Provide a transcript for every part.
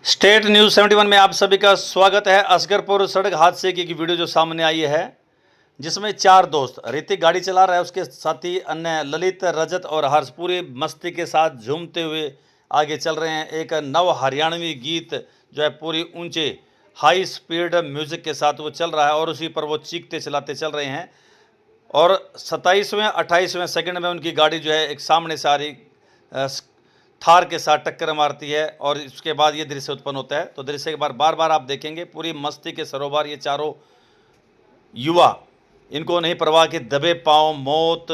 State news 71 में आप सभी का स्वागत है। असगरपुर सड़क हादसे की वीडियो जो सामने आई है, जिसमें चार दोस्त, ऋतिक गाड़ी चला रहा है, उसके साथी अन्य ललित, रजत और हर्ष पूरी मस्ती के साथ झूमते हुए आगे चल रहे हैं। एक नव हरियाणवी गीत जो है पूरी ऊंचे हाई स्पीड म्यूजिक के साथ वो चल रहा है और उसी पर वो चीखते चलाते चल रहे हैं। और 27वें 28वें सेकंड में उनकी गाड़ी जो है एक सामने से आ रही थार के साथ टक्कर मारती है और इसके बाद ये दृश्य उत्पन्न होता है। तो दृश्य के बार बार आप देखेंगे, पूरी मस्ती के सरोवर ये चारों युवा, इनको नहीं परवाह कि दबे पांव मौत।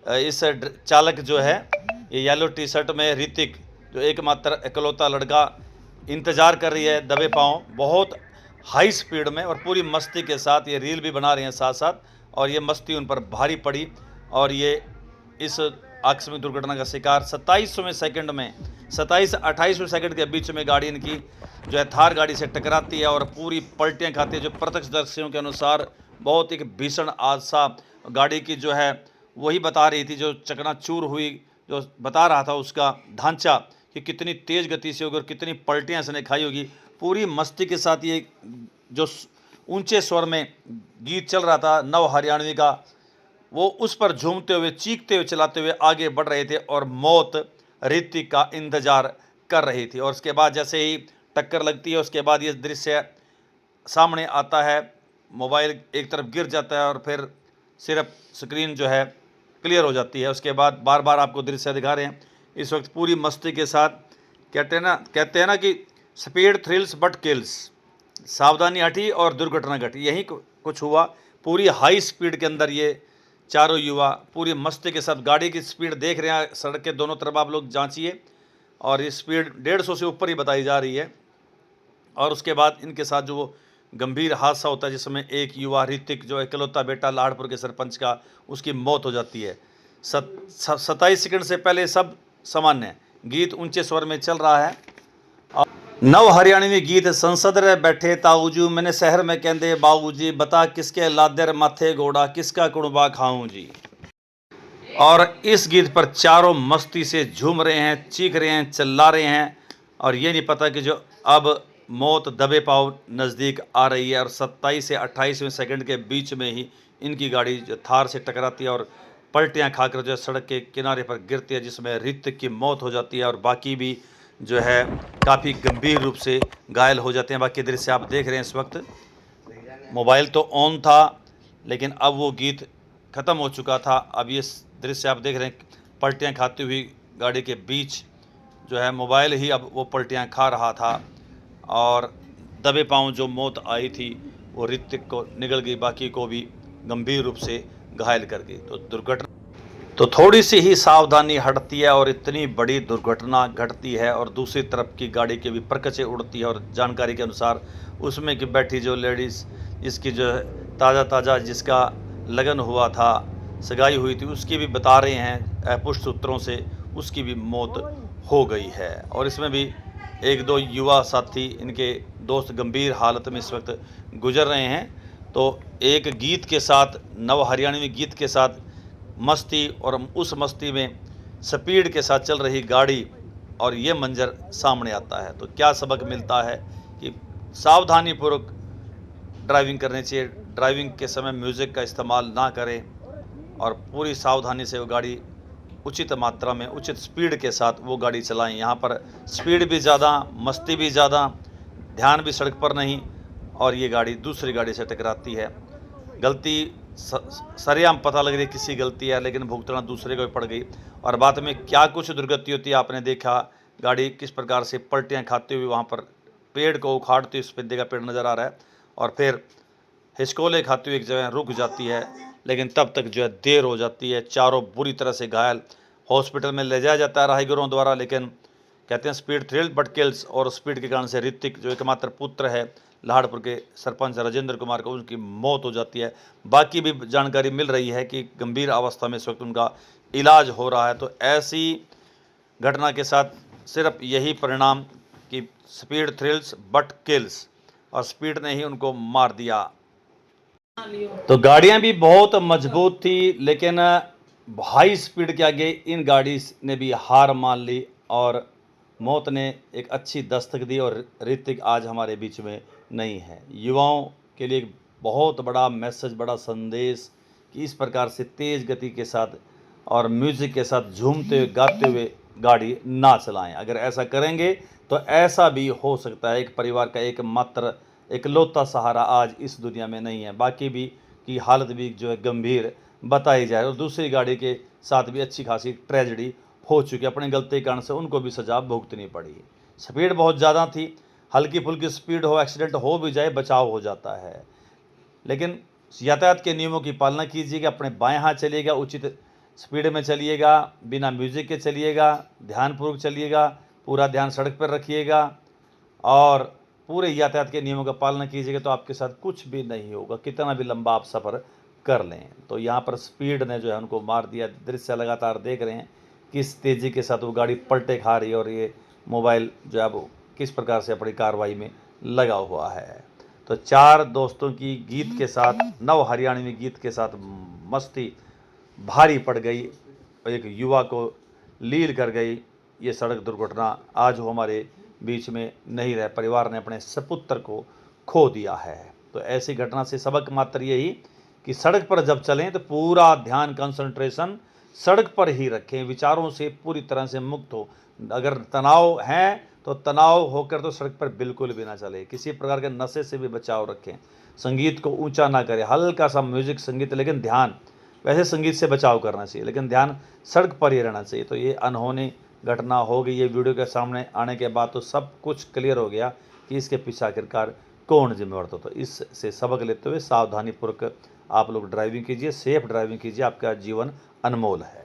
इस चालक जो है ये येलो टी शर्ट में ऋतिक, जो एकमात्र इकलौता लड़का, इंतज़ार कर रही है दबे पांव, बहुत हाई स्पीड में और पूरी मस्ती के साथ ये रील भी बना रहे हैं साथ साथ। और ये मस्ती उन पर भारी पड़ी और ये इस आकस्मिक दुर्घटना का शिकार 27वें सेकंड में 27-28वें सेकंड के बीच में गाड़ी इनकी जो है थार गाड़ी से टकराती है और पूरी पलटियां खाती है। जो प्रत्यक्षदर्शियों के अनुसार बहुत एक भीषण हादसा, गाड़ी की जो है वही बता रही थी, जो चकनाचूर हुई, जो बता रहा था उसका ढांचा कि कितनी तेज़ गति से होगी और कितनी पलटियाँ इसने खाई होगी। पूरी मस्ती के साथ ये जो ऊंचे स्वर में गीत चल रहा था नव हरियाणवी का, वो उस पर झूमते हुए चीखते हुए चलाते हुए आगे बढ़ रहे थे और मौत ऋतिक का इंतजार कर रही थी। और उसके बाद जैसे ही टक्कर लगती है, उसके बाद ये दृश्य सामने आता है, मोबाइल एक तरफ गिर जाता है और फिर सिर्फ स्क्रीन जो है क्लियर हो जाती है। उसके बाद बार बार आपको दृश्य दिखा रहे हैं इस वक्त पूरी मस्ती के साथ। कहते हैं ना कि स्पीड थ्रिल्स बट किल्स, सावधानी हटी और दुर्घटना घटी। यही कुछ हुआ। पूरी हाई स्पीड के अंदर ये चारों युवा पूरी मस्ती के साथ, गाड़ी की स्पीड देख रहे हैं, सड़क के दोनों तरफ आप लोग जांचिए, और ये स्पीड 150 से ऊपर ही बताई जा रही है। और उसके बाद इनके साथ जो वो गंभीर हादसा होता है, जिसमें एक युवा ऋतिक, जो इकलौता बेटा लाड़पुर के सरपंच का, उसकी मौत हो जाती है। 27 सेकंड से पहले सब सामान्य, गीत ऊंचे स्वर में चल रहा है। नव हरियाणवी गीत संसद रे बैठे ताऊजू, मैंने शहर में कहते बाबूजी, बता किसके लादर माथे घोड़ा, किसका कुड़बा खाऊं जी। और इस गीत पर चारों मस्ती से झूम रहे हैं, चीख रहे हैं, चिल्ला रहे हैं, और ये नहीं पता कि जो अब मौत दबे पांव नज़दीक आ रही है। और 27 से 28वें सेकंड के बीच में ही इनकी गाड़ी जो थार से टकराती है और पलटियाँ खाकर जो सड़क के किनारे पर गिरती है, जिसमें ऋतिक की मौत हो जाती है और बाकी भी जो है काफ़ी गंभीर रूप से घायल हो जाते हैं। बाकी दृश्य आप देख रहे हैं। इस वक्त मोबाइल तो ऑन था, लेकिन अब वो गीत ख़त्म हो चुका था। अब ये दृश्य आप देख रहे हैं, पलटियाँ खाती हुई गाड़ी के बीच जो है मोबाइल ही अब वो पलटियाँ खा रहा था और दबे पांव जो मौत आई थी वो ऋतिक को निगल गई, बाकी को भी गंभीर रूप से घायल कर गई। तो दुर्घटना तो थोड़ी सी ही सावधानी हटती है और इतनी बड़ी दुर्घटना घटती है। और दूसरी तरफ की गाड़ी के भी परकचे उड़ती है और जानकारी के अनुसार उसमें की बैठी जो लेडीज़, इसकी जो ताज़ा जिसका लगन हुआ था, सगाई हुई थी, उसकी भी बता रहे हैं पुष्ट सूत्रों से उसकी भी मौत हो गई है। और इसमें भी एक दो युवा साथी, इनके दोस्त गंभीर हालत में इस वक्त गुजर रहे हैं। तो एक गीत के साथ, नव हरियाणवी गीत के साथ मस्ती, और उस मस्ती में स्पीड के साथ चल रही गाड़ी, और ये मंजर सामने आता है। तो क्या सबक मिलता है कि सावधानीपूर्वक ड्राइविंग करनी चाहिए, ड्राइविंग के समय म्यूज़िक का इस्तेमाल ना करें और पूरी सावधानी से वो गाड़ी उचित मात्रा में उचित स्पीड के साथ वो गाड़ी चलाएं। यहाँ पर स्पीड भी ज़्यादा, मस्ती भी ज़्यादा, ध्यान भी सड़क पर नहीं, और ये गाड़ी दूसरी गाड़ी से टकराती है। गलती सरेआम पता लग रही है किसी गलती है, लेकिन भुगतना दूसरे को पड़ गई। और बाद में क्या कुछ दुर्गति होती है आपने देखा, गाड़ी किस प्रकार से पलटियाँ खाते हुए वहाँ पर पेड़ को उखाड़ती हुई, सफेदे का पेड़ नज़र आ रहा है, और फिर हिचकोले खाती हुई एक जगह रुक जाती है, लेकिन तब तक जो है देर हो जाती है। चारों बुरी तरह से घायल, हॉस्पिटल में ले जाया जाता है राहगीरों द्वारा, लेकिन कहते हैं स्पीड थ्रिल बट किल्स, और स्पीड के कारण से ऋतिक, जो एकमात्र पुत्र है लाड़पुर के सरपंच राजेंद्र कुमार को, उनकी मौत हो जाती है। बाकी भी जानकारी मिल रही है कि गंभीर अवस्था में इस वक्त उनका इलाज हो रहा है। तो ऐसी घटना के साथ सिर्फ यही परिणाम कि स्पीड थ्रिल्स बट किल्स, और स्पीड ने ही उनको मार दिया। तो गाड़ियां भी बहुत मजबूत थी, लेकिन हाई स्पीड के आगे इन गाड़ी ने भी हार मान ली और मौत ने एक अच्छी दस्तक दी और ऋतिक आज हमारे बीच में नहीं है। युवाओं के लिए एक बहुत बड़ा मैसेज, बड़ा संदेश कि इस प्रकार से तेज़ गति के साथ और म्यूज़िक के साथ झूमते हुए, गाते हुए गाड़ी ना चलाएं। अगर ऐसा करेंगे तो ऐसा भी हो सकता है, एक परिवार का एकमात्र इकलौता सहारा आज इस दुनिया में नहीं है। बाकी भी की हालत भी जो है गंभीर बताई जाए, और दूसरी गाड़ी के साथ भी अच्छी खासी ट्रेजेडी हो चुकी है। अपनी गलती के कारण से उनको भी सजा भुगतनी पड़ी। स्पीड बहुत ज़्यादा थी, हल्की फुल्की स्पीड हो, एक्सीडेंट हो भी जाए बचाव हो जाता है। लेकिन यातायात के नियमों की पालना कीजिएगा, अपने बाएं हाथ चलिएगा, उचित स्पीड में चलिएगा, बिना म्यूज़िक के चलिएगा, ध्यानपूर्वक चलिएगा, पूरा ध्यान सड़क पर रखिएगा और पूरे यातायात के नियमों का पालना कीजिएगा तो आपके साथ कुछ भी नहीं होगा, कितना भी लंबा आप सफ़र कर लें। तो यहाँ पर स्पीड ने जो है उनको मार दिया। दृश्य लगातार देख रहे हैं किस तेज़ी के साथ वो गाड़ी पलटे खा रही है और ये मोबाइल जो है वो किस प्रकार से अपनी कार्रवाई में लगा हुआ है। तो चार दोस्तों की गीत के साथ, नव हरियाणवी गीत के साथ मस्ती भारी पड़ गई, एक युवा को लील कर गई। ये सड़क दुर्घटना आज वो हमारे बीच में नहीं रहे, परिवार ने अपने सपुत्र को खो दिया है। तो ऐसी घटना से सबक मात्र यही कि सड़क पर जब चलें तो पूरा ध्यान, कंसंट्रेशन सड़क पर ही रखें, विचारों से पूरी तरह से मुक्त हो। अगर तनाव है तो तनाव होकर तो सड़क पर बिल्कुल भी ना चले। किसी प्रकार के नशे से भी बचाव रखें, संगीत को ऊंचा ना करें, हल्का सा म्यूजिक संगीत, लेकिन ध्यान, वैसे संगीत से बचाव करना चाहिए लेकिन ध्यान सड़क पर ही रहना चाहिए। तो ये अनहोनी घटना हो गई। ये वीडियो के सामने आने के बाद तो सब कुछ क्लियर हो गया कि इसके पीछे आखिरकार कौन जिम्मेवार था। तो इससे सबक लेते हुए सावधानीपूर्वक आप लोग ड्राइविंग कीजिए, सेफ ड्राइविंग कीजिए, आपका जीवन अनमोल है।